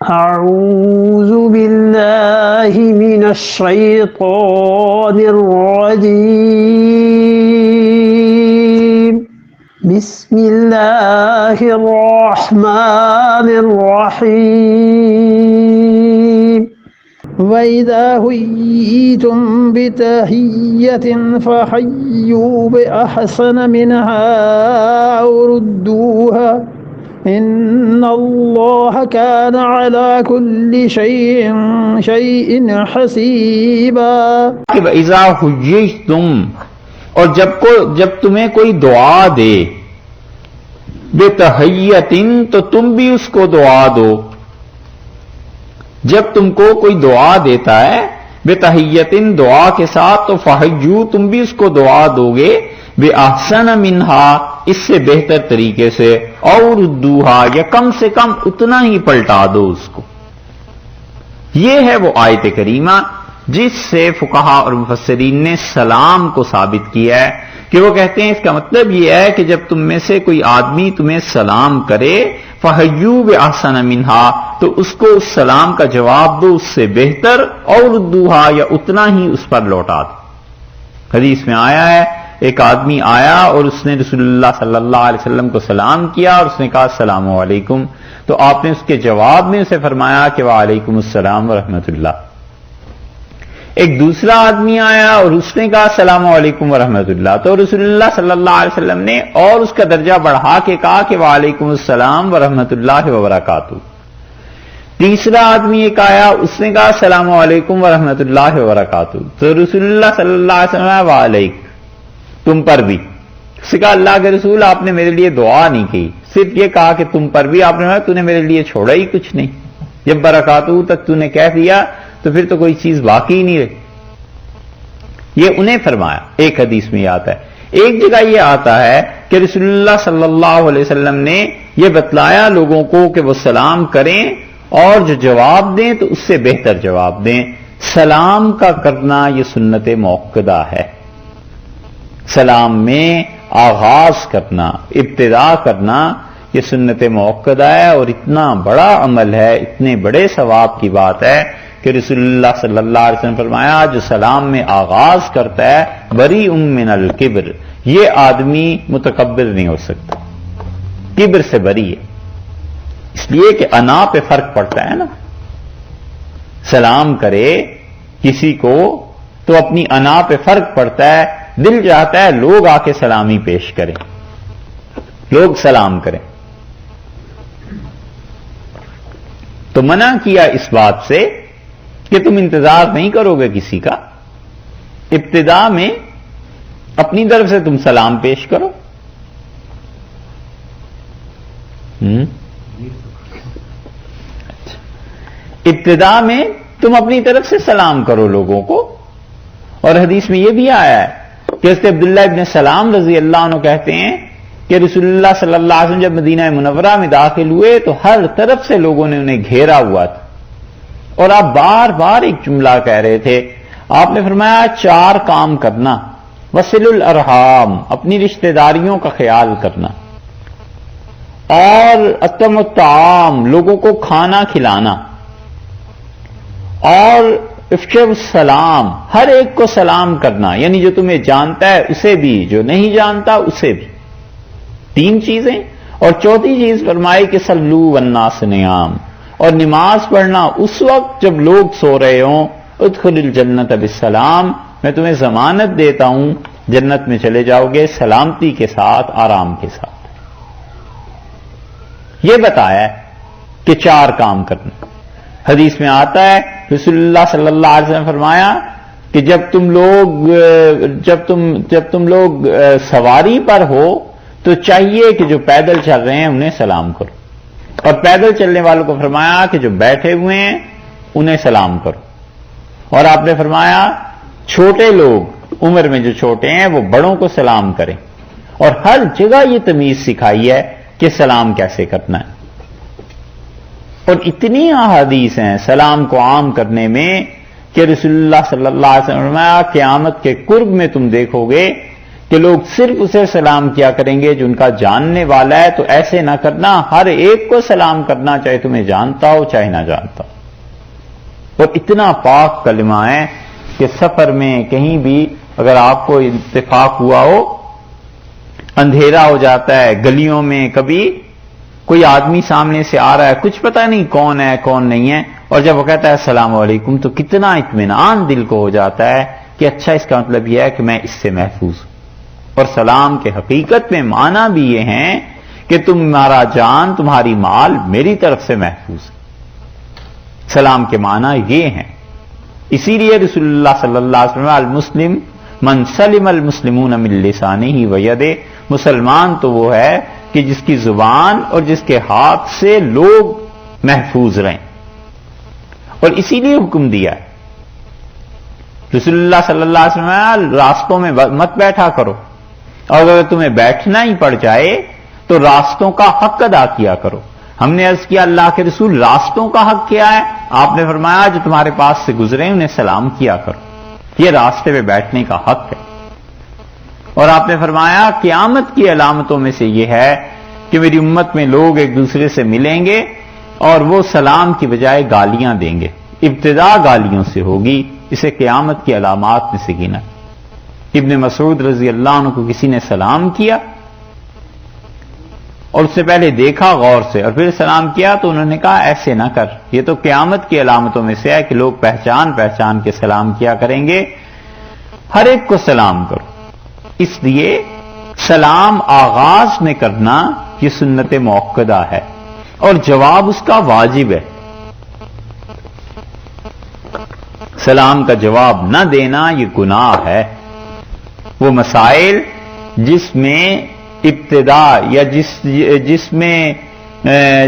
أعوذ بالله من الشيطان الرجيم بسم الله الرحمن الرحيم وإذا حييتم بتحية فحيوا بأحسن منها أو ردوها إن اللہ کان علی کل شیء حسیبا۔ کہ اذا حییتم، اور جب تمہیں کوئی دعا دے، بتحیۃ تو تم بھی اس کو دعا دو۔ جب تم کو کوئی دعا دیتا ہے بتحیۃ دعا کے ساتھ، تو فحیوا تم بھی اس کو دعا دو گے، بأحسن منہا اس سے بہتر طریقے سے، اور ردوہا یا کم سے کم اتنا ہی پلٹا دو اس کو۔ یہ ہے وہ آیت کریمہ جس سے فقہا اور مفسرین نے سلام کو ثابت کیا ہے، کہ وہ کہتے ہیں اس کا مطلب یہ ہے کہ جب تم میں سے کوئی آدمی تمہیں سلام کرے، فحیوا بأحسن منہا تو اس کو اس سلام کا جواب دو اس سے بہتر، اور ردوہا یا اتنا ہی اس پر لوٹا دو۔ حدیث میں آیا ہے ایک آدمی آیا اور اس نے رسول اللہ صلی اللہ علیہ وسلم کو سلام کیا اور اس نے کہا السلام علیکم، تو آپ نے اس کے جواب میں اسے فرمایا کہ وعلیکم السلام ورحمۃ اللہ۔ ایک دوسرا آدمی آیا اور اس نے کہا السلام علیکم ورحمۃ اللہ، تو رسول اللہ صلی اللہ علیہ وسلم نے اور اس کا درجہ بڑھا کے کہا کہ وعلیکم السلام ورحمۃ اللہ وبرکاتہ۔ تیسرا آدمی ایک آیا، اس نے کہا السلام علیکم ورحمۃ اللہ وبرکاتہ، تو رسول اللہ صلی اللہ علیہ وسلم نے وعلیکم تم پر بھی۔ اس نے کہا اللہ کے رسول آپ نے میرے لیے دعا نہیں کی، صرف یہ کہا کہ تم پر بھی، آپ نے کہا تو نے میرے لیے چھوڑا ہی کچھ نہیں، جب برکاتہ تک تو نے کہہ دیا تو پھر تو کوئی چیز باقی نہیں رہی۔ یہ انہیں فرمایا، ایک حدیث میں یہ آتا ہے۔ ایک جگہ یہ آتا ہے کہ رسول اللہ صلی اللہ علیہ وسلم نے یہ بتلایا لوگوں کو کہ وہ سلام کریں اور جو جواب دیں تو اس سے بہتر جواب دیں۔ سلام کا کرنا یہ سنت موقدہ ہے، سلام میں آغاز کرنا، ابتدا کرنا یہ سنت موقدہ ہے، اور اتنا بڑا عمل ہے، اتنے بڑے ثواب کی بات ہے کہ رسول اللہ صلی اللہ علیہ وسلم فرمایا جو سلام میں آغاز کرتا ہے بری من الکبر، یہ آدمی متکبر نہیں ہو سکتا، کبر سے بری ہے، اس لیے کہ انا پہ فرق پڑتا ہے نا۔ سلام کرے کسی کو تو اپنی انا پہ فرق پڑتا ہے، دل چاہتا ہے لوگ آ کے سلامی پیش کریں، لوگ سلام کریں، تو منع کیا اس بات سے کہ تم انتظار نہیں کرو گے کسی کا، ابتدا میں اپنی طرف سے تم سلام پیش کرو۔ ابتدا میں تم اپنی طرف سے سلام کرو لوگوں کو، اور حدیث میں یہ بھی آیا ہے کہ اس عبداللہ ابن سلام رضی اللہ عنہ کہتے ہیں کہ رسول اللہ صلی اللہ علیہ وسلم جب مدینہ منورہ میں داخل ہوئے تو ہر طرف سے لوگوں نے انہیں گھیرا ہوا تھا، اور آپ بار بار ایک جملہ کہہ رہے تھے، آپ نے فرمایا 4 کام کرنا، وصل الارحام اپنی رشتہ داریوں کا خیال کرنا، اور اطعم الطعام لوگوں کو کھانا کھلانا، اور افشاء السلام ہر ایک کو سلام کرنا، یعنی جو تمہیں جانتا ہے اسے بھی، جو نہیں جانتا اسے بھی، 3 چیزیں۔ اور چوتھی چیز فرمائی کہ صلو والناس نیام، اور نماز پڑھنا اس وقت جب لوگ سو رہے ہوں، ادخل الجنت بالسلام، میں تمہیں ضمانت دیتا ہوں جنت میں چلے جاؤ گے سلامتی کے ساتھ، آرام کے ساتھ۔ یہ بتایا کہ 4 کام کرنا۔ حدیث میں آتا ہے رسول اللہ صلی اللہ علیہ وسلم فرمایا کہ جب تم لوگ سواری پر ہو تو چاہیے کہ جو پیدل چل رہے ہیں انہیں سلام کرو، اور پیدل چلنے والوں کو فرمایا کہ جو بیٹھے ہوئے ہیں انہیں سلام کرو، اور آپ نے فرمایا چھوٹے لوگ عمر میں جو چھوٹے ہیں وہ بڑوں کو سلام کریں، اور ہر جگہ یہ تمیز سکھائی ہے کہ سلام کیسے کرنا ہے۔ اور اتنی احادیث ہیں سلام کو عام کرنے میں کہ رسول اللہ صلی اللہ علیہ وسلم نے فرمایا قیامت کے قرب میں تم دیکھو گے کہ لوگ صرف اسے سلام کیا کریں گے جو ان کا جاننے والا ہے، تو ایسے نہ کرنا، ہر ایک کو سلام کرنا، چاہے تمہیں جانتا ہو چاہے نہ جانتا ہو۔ اور اتنا پاک کلمہ ہے کہ سفر میں کہیں بھی اگر آپ کو اتفاق ہوا ہو، اندھیرا ہو جاتا ہے، گلیوں میں کبھی کوئی آدمی سامنے سے آ رہا ہے، کچھ پتہ نہیں کون ہے کون نہیں ہے، اور جب وہ کہتا ہے السلام علیکم تو کتنا اطمینان دل کو ہو جاتا ہے کہ اچھا، اس کا مطلب یہ ہے کہ میں اس سے محفوظ ہوں۔ اور سلام کے حقیقت میں معنی بھی یہ ہیں کہ تمہارا جان، تمہاری مال میری طرف سے محفوظ ہے۔ سلام کے معنی یہ ہیں۔ اسی لیے رسول اللہ صلی اللہ علیہ وسلم المسلم من سلم المسلمون من لسانہ ویدہ، مسلمان تو وہ ہے کہ جس کی زبان اور جس کے ہاتھ سے لوگ محفوظ رہیں، اور اسی لیے حکم دیا ہے رسول اللہ صلی اللہ علیہ وسلم، راستوں میں مت بیٹھا کرو، اور اگر تمہیں بیٹھنا ہی پڑ جائے تو راستوں کا حق ادا کیا کرو۔ ہم نے عرض کیا اللہ کے رسول راستوں کا حق کیا ہے؟ آپ نے فرمایا جو تمہارے پاس سے گزرے انہیں سلام کیا کرو، یہ راستے پہ بیٹھنے کا حق ہے۔ اور آپ نے فرمایا قیامت کی علامتوں میں سے یہ ہے کہ میری امت میں لوگ ایک دوسرے سے ملیں گے اور وہ سلام کی بجائے گالیاں دیں گے، ابتدا گالیوں سے ہوگی، اسے قیامت کی علامات میں سے گنا۔ ابن مسعود رضی اللہ عنہ کو کسی نے سلام کیا اور اس سے پہلے دیکھا غور سے اور پھر سلام کیا، تو انہوں نے کہا ایسے نہ کر، یہ تو قیامت کی علامتوں میں سے ہے کہ لوگ پہچان پہچان کے سلام کیا کریں گے، ہر ایک کو سلام کرو۔ اس لیے سلام آغاز میں کرنا یہ سنت موقدہ ہے، اور جواب اس کا واجب ہے۔ سلام کا جواب نہ دینا یہ گناہ ہے۔ وہ مسائل جس میں ابتدا یا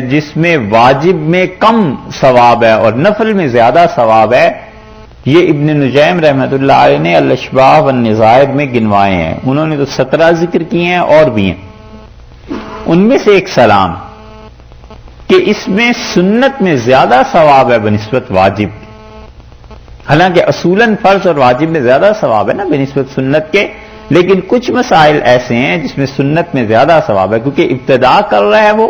جس میں واجب میں کم ثواب ہے اور نفل میں زیادہ ثواب ہے، یہ ابن نجیم رحمۃ اللہ علیہ نے الاشباح والنظائر میں گنوائے ہیں۔ انہوں نے تو 17 ذکر کیے ہیں اور بھی ہیں، ان میں سے ایک سلام کہ اس میں سنت میں زیادہ ثواب ہے بنسبت واجب کے، حالانکہ اصولاً فرض اور واجب میں زیادہ ثواب ہے نا بنسبت سنت کے، لیکن کچھ مسائل ایسے ہیں جس میں سنت میں زیادہ ثواب ہے، کیونکہ ابتدا کر رہا ہے وہ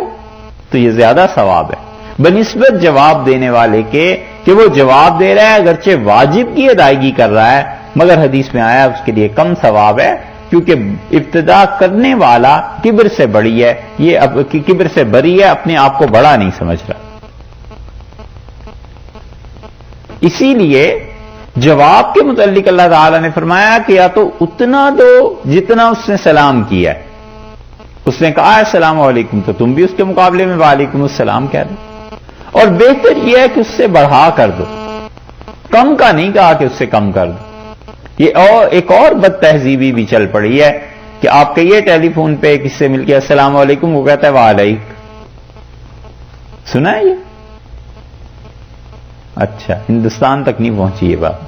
تو یہ زیادہ ثواب ہے بنسبت جواب دینے والے کے، کہ وہ جواب دے رہا ہے اگرچہ واجب کی ادائیگی کر رہا ہے، مگر حدیث میں آیا اس کے لیے کم ثواب ہے، کیونکہ ابتدا کرنے والا کبر سے بڑی ہے، یہ کبر سے بری ہے، اپنے آپ کو بڑا نہیں سمجھ رہا۔ اسی لیے جواب کے متعلق اللہ تعالی نے فرمایا کہ یا تو اتنا دو جتنا اس نے سلام کیا ہے، اس نے کہا السلام علیکم تو تم بھی اس کے مقابلے میں وعلیکم السلام کہہ دو، اور بہتر یہ ہے کہ اس سے بڑھا کر دو، کم کا نہیں کہا کہ اس سے کم کر دو۔ یہ اور ایک اور بد تہذیبی بھی چل پڑی ہے کہ آپ کہیے ٹیلی فون پہ کس سے مل کے السلام علیکم، وہ کہتا ہے وعلیکم، سنا ہے یہ؟ اچھا ہندوستان تک نہیں پہنچی یہ بات،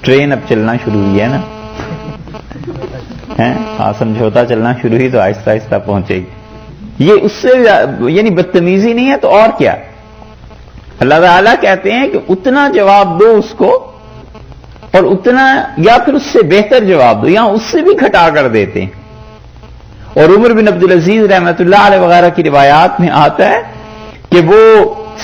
ٹرین اب چلنا شروع ہوئی ہے نا، ہاں سمجھوتا چلنا شروع ہوئی تو آہستہ آہستہ پہنچے گی۔ یہ اس سے یعنی بدتمیزی نہیں ہے تو اور کیا؟ اللہ تعالیٰ کہتے ہیں کہ اتنا جواب دو اس کو، اور اتنا یا پھر اس سے بہتر جواب دو، یا اس سے بھی گھٹا کر دیتے ہیں۔ اور عمر بن عبدالعزیز رحمۃ اللہ علیہ وغیرہ کی روایات میں آتا ہے کہ وہ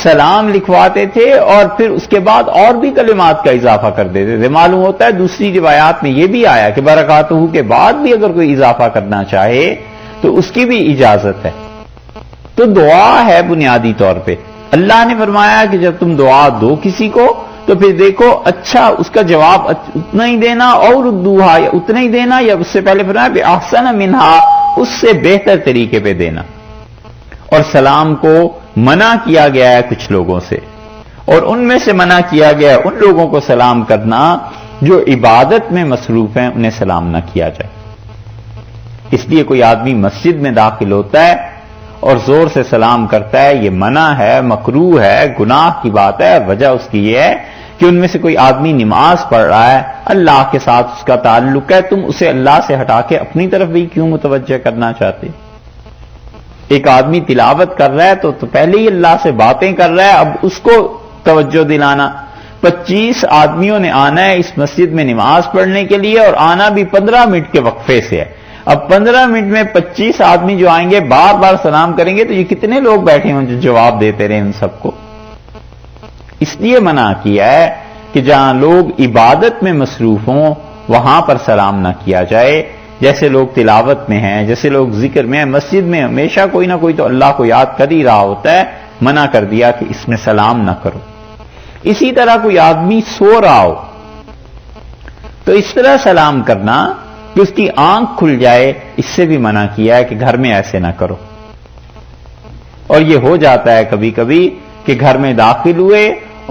سلام لکھواتے تھے اور پھر اس کے بعد اور بھی کلمات کا اضافہ کر دیتے تھے۔ معلوم ہوتا ہے دوسری روایات میں یہ بھی آیا کہ برکاتہ کے بعد بھی اگر کوئی اضافہ کرنا چاہے تو اس کی بھی اجازت ہے۔ تو دعا ہے بنیادی طور پہ۔ اللہ نے فرمایا کہ جب تم دعا دو کسی کو تو پھر دیکھو اچھا اس کا جواب اتنا ہی دینا، اور ردوہا یا اتنا ہی دینا، یا اس سے پہلے فرمایا کہ احسن منہا، اس سے بہتر طریقے پہ دینا۔ اور سلام کو منع کیا گیا ہے کچھ لوگوں سے، اور ان میں سے منع کیا گیا ہے ان لوگوں کو سلام کرنا جو عبادت میں مصروف ہیں، انہیں سلام نہ کیا جائے۔ اس لیے کوئی آدمی مسجد میں داخل ہوتا ہے اور زور سے سلام کرتا ہے، یہ منع ہے، مکروہ ہے، گناہ کی بات ہے۔ وجہ اس کی یہ ہے کہ ان میں سے کوئی آدمی نماز پڑھ رہا ہے، اللہ کے ساتھ اس کا تعلق ہے، تم اسے اللہ سے ہٹا کے اپنی طرف بھی کیوں متوجہ کرنا چاہتے؟ ایک آدمی تلاوت کر رہا ہے تو پہلے ہی اللہ سے باتیں کر رہا ہے، اب اس کو توجہ دلانا، 25 آدمیوں نے آنا ہے اس مسجد میں نماز پڑھنے کے لیے، اور آنا بھی 15 منٹ کے وقفے سے ہے. اب 15 منٹ میں 25 آدمی جو آئیں گے بار بار سلام کریں گے، تو یہ کتنے لوگ بیٹھے ہوں جو جواب دیتے رہے ان سب کو؟ اس لیے منع کیا ہے کہ جہاں لوگ عبادت میں مصروف ہوں وہاں پر سلام نہ کیا جائے. جیسے لوگ تلاوت میں ہیں، جیسے لوگ ذکر میں ہیں، مسجد میں ہمیشہ کوئی نہ کوئی تو اللہ کو یاد کر ہی رہا ہوتا ہے، منع کر دیا کہ اس میں سلام نہ کرو. اسی طرح کوئی آدمی سو رہا ہو تو اس طرح سلام کرنا کہ اس کی آنکھ کھل جائے، اس سے بھی منع کیا ہے کہ گھر میں ایسے نہ کرو. اور یہ ہو جاتا ہے کبھی کبھی کہ گھر میں داخل ہوئے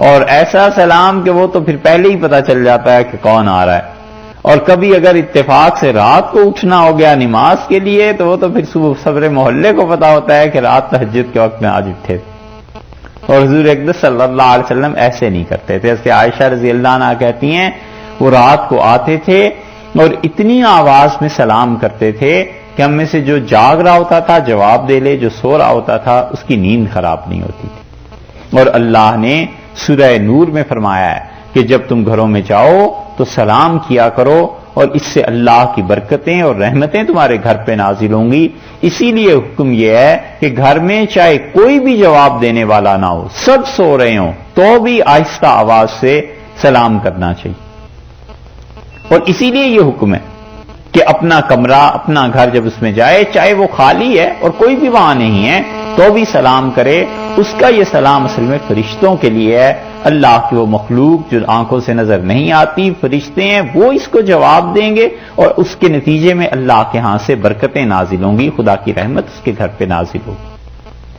اور ایسا سلام کہ وہ تو پھر پہلے ہی پتا چل جاتا ہے کہ کون آ رہا ہے. اور کبھی اگر اتفاق سے رات کو اٹھنا ہو گیا نماز کے لیے تو وہ تو پھر صبح سبرے محلے کو پتا ہوتا ہے کہ رات تہجد کے وقت میں آج اٹھے. اور حضور اقدس صلی اللہ علیہ وسلم ایسے نہیں کرتے تھے. اس کے عائشہ رضی اللہ عنہا کہتی ہیں وہ رات کو آتے تھے اور اتنی آواز میں سلام کرتے تھے کہ ہم میں سے جو جاگ رہا ہوتا تھا جواب دے لے، جو سو رہا ہوتا تھا اس کی نیند خراب نہیں ہوتی تھی. اور اللہ نے سورہ نور میں فرمایا ہے کہ جب تم گھروں میں جاؤ تو سلام کیا کرو، اور اس سے اللہ کی برکتیں اور رحمتیں تمہارے گھر پہ نازل ہوں گی. اسی لیے حکم یہ ہے کہ گھر میں چاہے کوئی بھی جواب دینے والا نہ ہو، سب سو رہے ہوں تو بھی آہستہ آواز سے سلام کرنا چاہیے. اور اسی لیے یہ حکم ہے کہ اپنا کمرہ، اپنا گھر جب اس میں جائے، چاہے وہ خالی ہے اور کوئی بھی وہاں نہیں ہے تو بھی سلام کرے. اس کا یہ سلام اصل میں فرشتوں کے لیے ہے. اللہ کی وہ مخلوق جو آنکھوں سے نظر نہیں آتی، فرشتے ہیں، وہ اس کو جواب دیں گے اور اس کے نتیجے میں اللہ کے ہاں سے برکتیں نازل ہوں گی، خدا کی رحمت اس کے گھر پہ نازل ہوگی.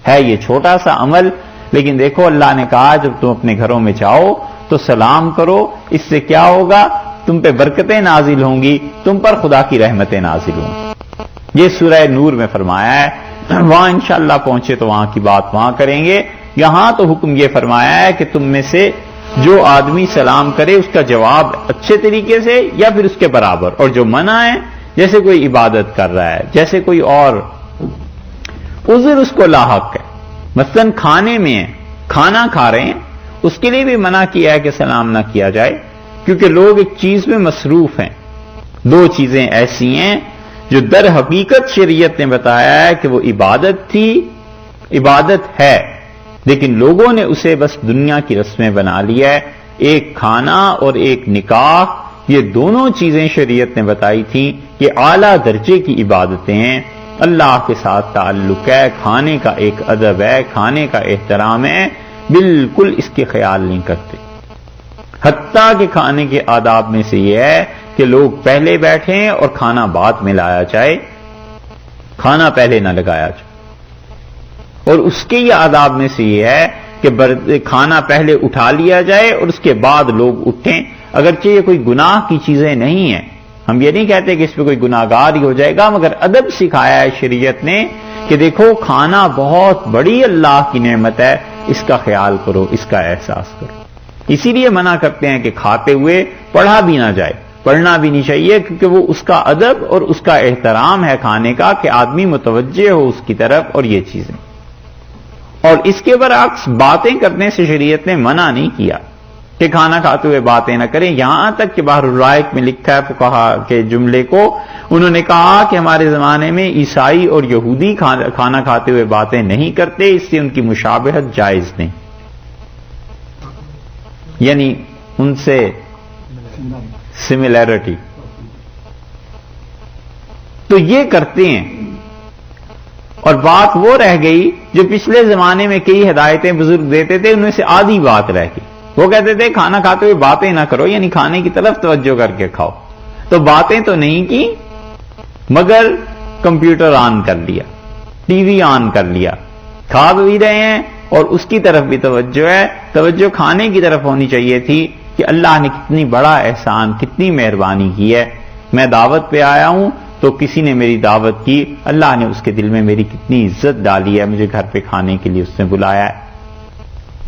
ہے یہ چھوٹا سا عمل، لیکن دیکھو اللہ نے کہا جب تم اپنے گھروں میں جاؤ تو سلام کرو. اس سے کیا ہوگا؟ تم پہ برکتیں نازل ہوں گی، تم پر خدا کی رحمتیں نازل ہوں گی. یہ سورہ نور میں فرمایا ہے. وہاں انشاءاللہ پہنچے تو وہاں کی بات وہاں کریں گے. یہاں تو حکم یہ فرمایا ہے کہ تم میں سے جو آدمی سلام کرے اس کا جواب اچھے طریقے سے یا پھر اس کے برابر. اور جو منع ہے، جیسے کوئی عبادت کر رہا ہے، جیسے کوئی اور عذر اس کو لاحق ہے، مثلا کھانے میں ہے، کھانا کھا رہے ہیں، اس کے لیے بھی منع کیا ہے کہ سلام نہ کیا جائے، کیونکہ لوگ ایک چیز میں مصروف ہیں. دو چیزیں ایسی ہیں جو در حقیقت شریعت نے بتایا ہے کہ وہ عبادت تھی، عبادت ہے، لیکن لوگوں نے اسے بس دنیا کی رسمیں بنا لیا ہے. ایک کھانا اور ایک نکاح، یہ دونوں چیزیں شریعت نے بتائی تھی کہ اعلیٰ درجے کی عبادتیں ہیں، اللہ کے ساتھ تعلق ہے، کھانے کا ایک ادب ہے، کھانے کا احترام ہے، بالکل اس کے خیال نہیں کرتے. حتیٰ کہ کھانے کے آداب میں سے یہ ہے کہ لوگ پہلے بیٹھیں اور کھانا بعد میں لایا جائے، کھانا پہلے نہ لگایا جائے. اور اس کے یہ آداب میں سے یہ ہے کہ کھانا پہلے اٹھا لیا جائے اور اس کے بعد لوگ اٹھیں. اگرچہ یہ کوئی گناہ کی چیزیں نہیں ہیں، ہم یہ نہیں کہتے کہ اس پہ کوئی گناہگار ہی ہو جائے گا، مگر ادب سکھایا ہے شریعت نے کہ دیکھو کھانا بہت بڑی اللہ کی نعمت ہے، اس کا خیال کرو، اس کا احساس کرو. اسی لیے منع کرتے ہیں کہ کھاتے ہوئے پڑھا بھی نہ جائے، پڑھنا بھی نہیں چاہیے، کیونکہ وہ اس کا ادب اور اس کا احترام ہے کھانے کا کہ آدمی متوجہ ہو اس کی طرف. اور یہ چیزیں، اور اس کے برعکس باتیں کرنے سے شریعت نے منع نہیں کیا کہ کھانا کھاتے ہوئے باتیں نہ کریں. یہاں تک کہ بحر الرائق میں لکھا ہے فقہا کے جملے کو، انہوں نے کہا کہ ہمارے زمانے میں عیسائی اور یہودی کھانا کھاتے ہوئے باتیں نہیں کرتے، اس سے ان کی مشابہت جائز نہیں، یعنی ان سے سملیرٹی. تو یہ کرتے ہیں. اور بات وہ رہ گئی جو پچھلے زمانے میں کئی ہدایتیں بزرگ دیتے تھے، ان میں سے آدھی بات رہ گئی. وہ کہتے تھے کھانا کھاتے ہوئے باتیں نہ کرو، یعنی کھانے کی طرف توجہ کر کے کھاؤ. تو باتیں تو نہیں کی، مگر کمپیوٹر آن کر لیا، ٹی وی آن کر لیا، کھا بھی رہے ہیں اور اس کی طرف بھی توجہ ہے. توجہ کھانے کی طرف ہونی چاہیے تھی کہ اللہ نے کتنی بڑا احسان، کتنی مہربانی کی ہے. میں دعوت پہ آیا ہوں تو کسی نے میری دعوت کی، اللہ نے اس کے دل میں میری کتنی عزت ڈالی ہے، مجھے گھر پہ کھانے کے لیے اس نے بلایا ہے.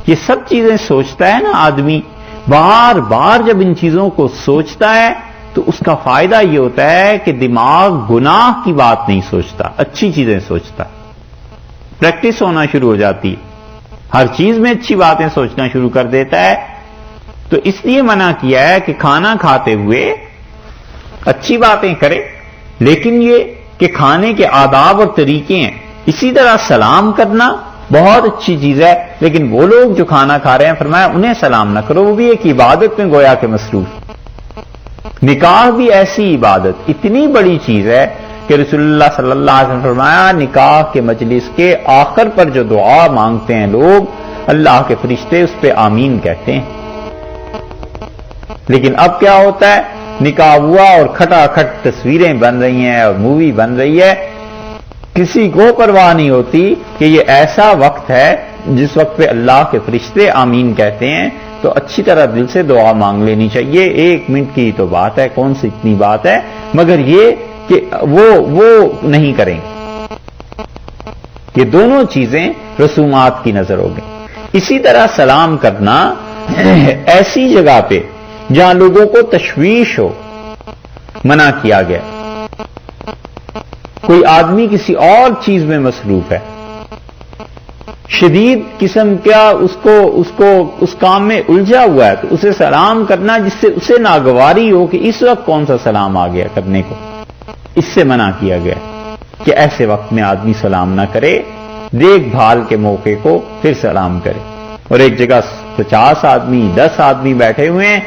یہ سب چیزیں سوچتا ہے نا آدمی، بار بار جب ان چیزوں کو سوچتا ہے تو اس کا فائدہ یہ ہوتا ہے کہ دماغ گناہ کی بات نہیں سوچتا، اچھی چیزیں سوچتا. پریکٹس ہونا شروع ہو جاتی ہے، ہر چیز میں اچھی باتیں سوچنا شروع کر دیتا ہے. تو اس لیے منع کیا ہے کہ کھانا کھاتے ہوئے اچھی باتیں کرے، لیکن یہ کہ کھانے کے آداب اور طریقے ہیں. اسی طرح سلام کرنا بہت اچھی چیز ہے، لیکن وہ لوگ جو کھانا کھا رہے ہیں فرمایا انہیں سلام نہ کرو، وہ بھی ایک عبادت میں گویا کہ مصروف. نکاح بھی ایسی عبادت اتنی بڑی چیز ہے کہ رسول اللہ صلی اللہ علیہ وسلم فرمایا نکاح کے مجلس کے آخر پر جو دعا مانگتے ہیں لوگ، اللہ کے فرشتے اس پہ آمین کہتے ہیں. لیکن اب کیا ہوتا ہے، نکاح ہوا اور کھٹا کھٹ تصویریں بن رہی ہیں اور مووی بن رہی ہے، کسی کو پرواہ نہیں ہوتی کہ یہ ایسا وقت ہے جس وقت پہ اللہ کے فرشتے آمین کہتے ہیں. تو اچھی طرح دل سے دعا مانگ لینی چاہیے. 1 منٹ کی تو بات ہے، کون سی اتنی بات ہے، مگر یہ کہ وہ نہیں کریں. یہ دونوں چیزیں رسومات کی نظر ہوگی. اسی طرح سلام کرنا ایسی جگہ پہ جہاں لوگوں کو تشویش ہو منع کیا گیا. کوئی آدمی کسی اور چیز میں مصروف ہے، شدید قسم کیا اس کام میں الجھا ہوا ہے، تو اسے سلام کرنا جس سے اسے ناگواری ہو کہ اس وقت کون سا سلام آ گیا کرنے کو، اس سے منع کیا گیا کہ ایسے وقت میں آدمی سلام نہ کرے، دیکھ بھال کے موقع کو پھر سلام کرے. اور ایک جگہ 50 آدمی 10 آدمی بیٹھے ہوئے ہیں،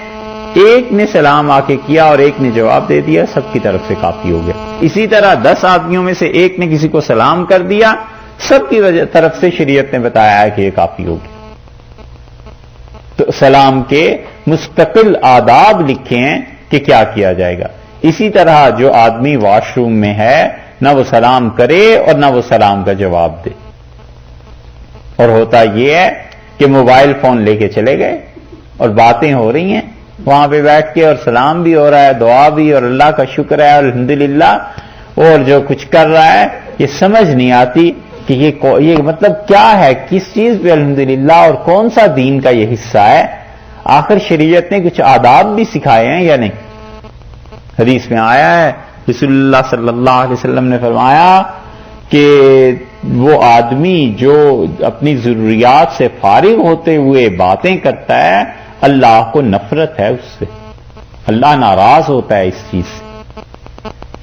ایک نے سلام آ کے کیا اور ایک نے جواب دے دیا، سب کی طرف سے کافی ہو گیا. اسی طرح 10 آدمیوں میں سے ایک نے کسی کو سلام کر دیا، سب کی طرف سے شریعت نے بتایا ہے کہ یہ کافی ہوگی. تو سلام کے مستقل آداب لکھے ہیں کہ کیا کیا جائے گا. اسی طرح جو آدمی واش روم میں ہے نہ وہ سلام کرے اور نہ وہ سلام کا جواب دے. اور ہوتا یہ ہے کہ موبائل فون لے کے چلے گئے اور باتیں ہو رہی ہیں وہاں پہ بیٹھ کے، اور سلام بھی ہو رہا ہے، دعا بھی، اور اللہ کا شکر ہے الحمدللہ، اور جو کچھ کر رہا ہے یہ سمجھ نہیں آتی کہ یہ مطلب کیا ہے، کس چیز پہ الحمدللہ اور کون سا دین کا یہ حصہ ہے. آخر شریعت نے کچھ آداب بھی سکھائے ہیں یا نہیں؟ حدیث میں آیا ہے رسول اللہ صلی اللہ علیہ وسلم نے فرمایا کہ وہ آدمی جو اپنی ضروریات سے فارغ ہوتے ہوئے باتیں کرتا ہے، اللہ کو نفرت ہے اس سے، اللہ ناراض ہوتا ہے اس چیز سے.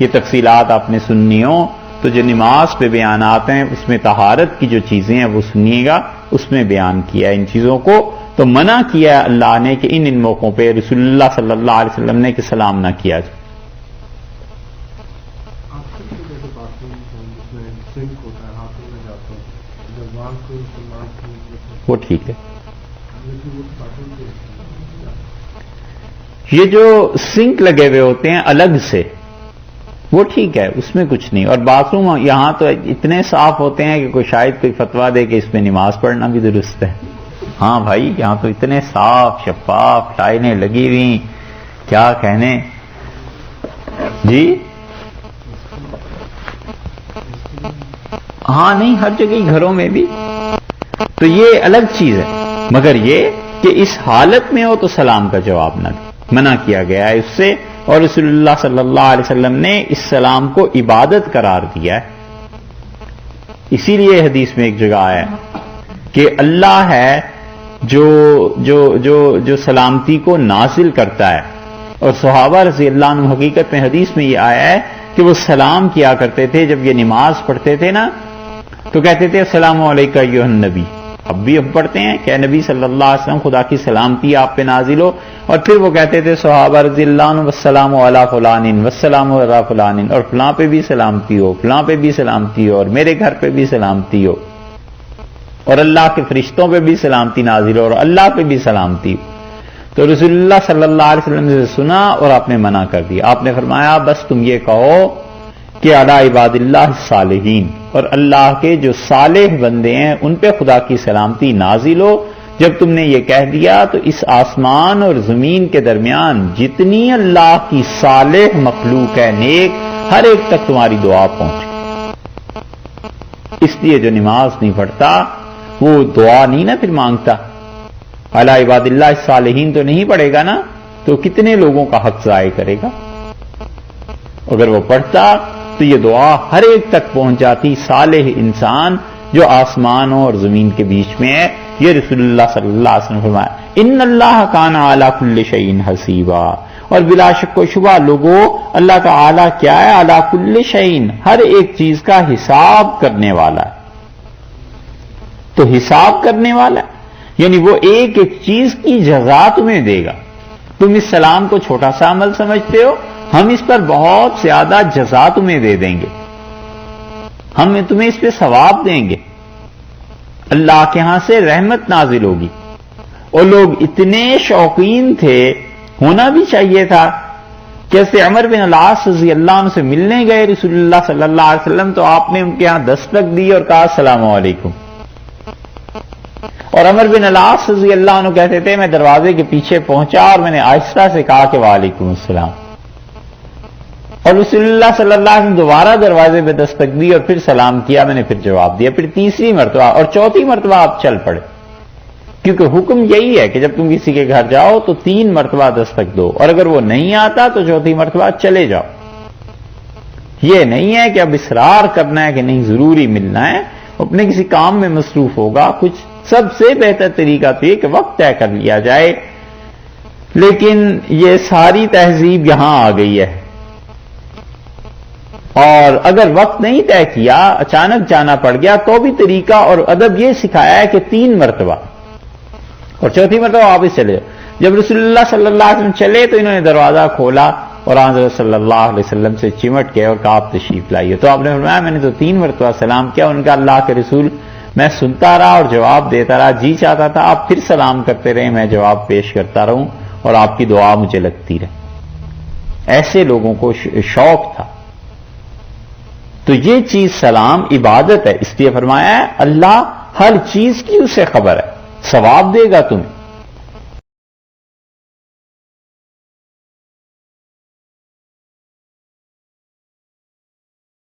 یہ تفصیلات آپ نے سننی ہو تو جو نماز پہ بیانات ہیں اس میں طہارت کی جو چیزیں ہیں وہ سنیے گا، اس میں بیان کیا ہے ان چیزوں کو. تو منع کیا ہے اللہ نے کہ ان موقعوں پہ رسول اللہ صلی اللہ علیہ وسلم نے کہ سلام نہ کیا جائے. وہ ٹھیک ہے. یہ جو سنک لگے ہوئے ہوتے ہیں الگ سے وہ ٹھیک ہے، اس میں کچھ نہیں. اور باتھ روم یہاں تو اتنے صاف ہوتے ہیں کہ کوئی شاید کوئی فتویٰ دے کہ اس میں نماز پڑھنا بھی درست ہے. ہاں بھائی یہاں تو اتنے صاف شفاف ٹائلیں لگی ہوئی، کیا کہنے جی. ہاں نہیں ہر جگہ گھروں میں بھی، تو یہ الگ چیز ہے. مگر یہ کہ اس حالت میں ہو تو سلام کا جواب نہ دے، منع کیا گیا ہے اس سے. اور رسول اللہ صلی اللہ علیہ وسلم نے اس سلام کو عبادت قرار دیا ہے. اسی لیے حدیث میں ایک جگہ آیا ہے کہ اللہ ہے جو سلامتی کو نازل کرتا ہے. اور صحابہ رضی اللہ عنہ حقیقت میں حدیث میں یہ آیا ہے کہ وہ سلام کیا کرتے تھے جب یہ نماز پڑھتے تھے نا، تو کہتے تھے السلام علیکم ایھا النبی. اب بھی ہم پڑھتے ہیں کہ نبی صلی اللہ علیہ وسلم خدا کی سلامتی آپ پہ نازل ہو. اور پھر وہ کہتے تھے صحابہ رضی اللہ عنہ والسلام علی فلان والسلام علی فلان، اور فلاں پہ بھی سلامتی ہو، فلاں پہ بھی سلامتی ہو، اور میرے گھر پہ بھی سلامتی ہو، اور اللہ کے فرشتوں پہ بھی سلامتی نازل ہو، اور اللہ پہ بھی سلامتی ہو. تو رسول اللہ صلی اللہ علیہ وسلم سے سنا اور آپ نے منع کر دیا. آپ نے فرمایا بس تم یہ کہو کہ علی عباد اللہ الصالحین، اور اللہ کے جو صالح بندے ہیں ان پہ خدا کی سلامتی نازل ہو. جب تم نے یہ کہہ دیا تو اس آسمان اور زمین کے درمیان جتنی اللہ کی صالح مخلوق ہے نیک، ہر ایک تک تمہاری دعا پہنچ گئی. اس لیے جو نماز نہیں پڑھتا وہ دعا نہیں نا پھر مانگتا. علی عباد اللہ الصالحین تو نہیں پڑھے گا نا، تو کتنے لوگوں کا حق ضائع کرے گا. اگر وہ پڑھتا تو یہ دعا ہر ایک تک پہنچ جاتی. صالح انسان جو آسمانوں اور زمین کے بیچ میں ہے. یہ رسول اللہ صلی اللہ علیہ وسلم نے فرمایا ان اللہ کان علی کل شیء حسیبا. اور بلا شک و شبہ لوگوں اللہ تعالی کیا ہے؟ علی کل شیء، ہر ایک چیز کا حساب کرنے والا ہے. تو حساب کرنے والا ہے یعنی وہ ایک ایک چیز کی جزا تمہیں دے گا. تم اس سلام کو چھوٹا سا عمل سمجھتے ہو، ہم اس پر بہت زیادہ جزا تمہیں دے دیں گے، ہم تمہیں اس پہ ثواب دیں گے. اللہ کے ہاں سے رحمت نازل ہوگی. اور لوگ اتنے شوقین تھے، ہونا بھی چاہیے تھا. جیسے عمر بن العاص رضی اللہ عنہ سے ملنے گئے رسول اللہ صلی اللہ علیہ وسلم تو آپ نے ان کے ہاں دستک دی اور کہا السلام علیکم. اور عمر بن العاص رضی اللہ عنہ کہتے تھے میں دروازے کے پیچھے پہنچا اور میں نے آہستہ سے کہا کہ وعلیکم السلام. اور رسول اللہ صلی اللہ علیہ وسلم دوبارہ دروازے پہ دستک دی اور پھر سلام کیا، میں نے پھر جواب دیا. پھر تیسری مرتبہ اور چوتھی مرتبہ آپ چل پڑے، کیونکہ حکم یہی ہے کہ جب تم کسی کے گھر جاؤ تو 3 مرتبہ دستک دو، اور اگر وہ نہیں آتا تو چوتھی مرتبہ چلے جاؤ. یہ نہیں ہے کہ اب اصرار کرنا ہے کہ نہیں ضروری ملنا ہے. اپنے کسی کام میں مصروف ہوگا کچھ، سب سے بہتر طریقہ تو یہ کہ وقت طے کر لیا جائے. لیکن یہ ساری تہذیب یہاں آ گئی ہے، اور اگر وقت نہیں طے کیا، اچانک جانا پڑ گیا تو بھی طریقہ اور ادب یہ سکھایا ہے کہ 3 مرتبہ اور چوتھی مرتبہ واپس چلے جاؤ. جب رسول اللہ صلی اللہ علیہ وسلم چلے تو انہوں نے دروازہ کھولا اور حضرت صلی اللہ علیہ وسلم سے چمٹ گئے اور کہا آپ تشریف لائیے. تو آپ نے فرمایا میں نے تو 3 مرتبہ سلام کیا. ان کا اللہ کے رسول میں سنتا رہا اور جواب دیتا رہا، جی چاہتا تھا آپ پھر سلام کرتے رہے، میں جواب پیش کرتا رہوں اور آپ کی دعا مجھے لگتی رہے. ایسے لوگوں کو شوق تھا. تو یہ چیز سلام عبادت ہے، اس لیے فرمایا ہے اللہ ہر چیز کی اسے خبر ہے، ثواب دے گا تمہیں.